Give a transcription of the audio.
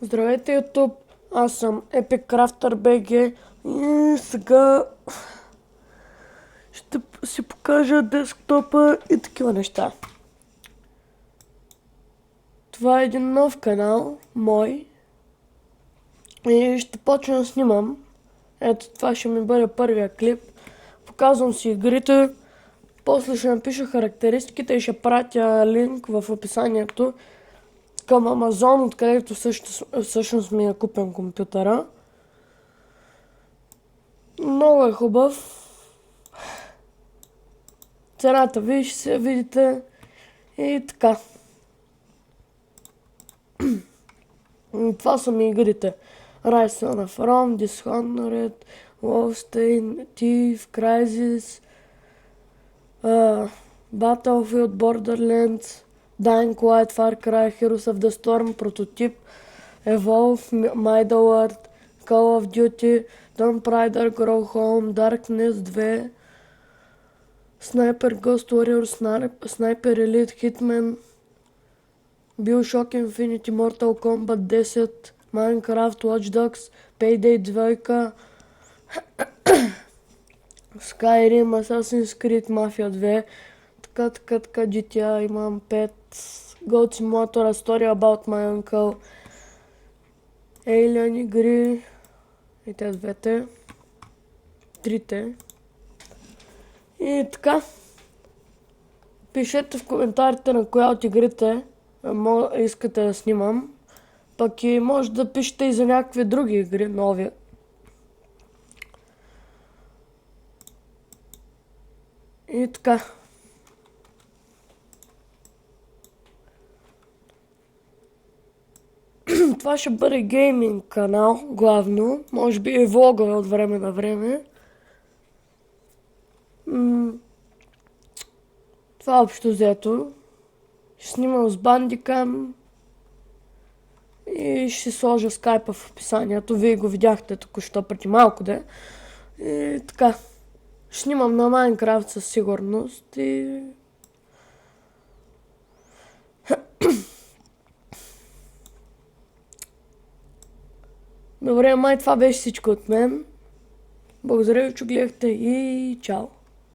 Здравейте, YouTube! Аз съм Epic Crafter BG и сега ще си покажа десктопа и такива неща. Това е един нов канал, мой, и ще почна да снимам. Ето, това ще ми бъде първия клип. Показвам си игрите, после ще напиша характеристиките и ще пратя линк в описанието към Amazon, откъдето всъщност ми е купен компютъра. Много е хубав. Цената ви ще се видите и така. Това са ми игрите. Rise of Rome, Dishonored, Wolfenstein, Thief, Crysis, Battlefield, Borderlands, Dying Light, Far Cry, Heroes of the Storm, Prototype, Evolve, Middle-earth, Call of Duty, Tomb Raider, Grow Home, Darkness 2, Sniper Ghost Warrior, Sniper Elite, Hitman, BioShock Infinite, Mortal Kombat 10, Minecraft, Watch Dogs, Payday 2, Skyrim, Assassin's Creed, Mafia 2, така, GTA имам 5, Goat Simulator, A Story About My Uncle, Alien игри и те двете, трите. И така, пишете в коментарите на коя от игрите искате да снимам. Пък и може да пишете и за някакви други игри, нови. И така. Това ще бъде гейминг канал, главно. Може би и влогове от време на време. Това общо взето. Ще снимам с бандикам. И ще сложа скайпа в описанието. Вие го видяхте току-що преди малко, де. И така. Ще снимам на Майнкрафт със сигурност и... Добре, май това беше всичко от мен. Благодаря ви, че гледахте и чао!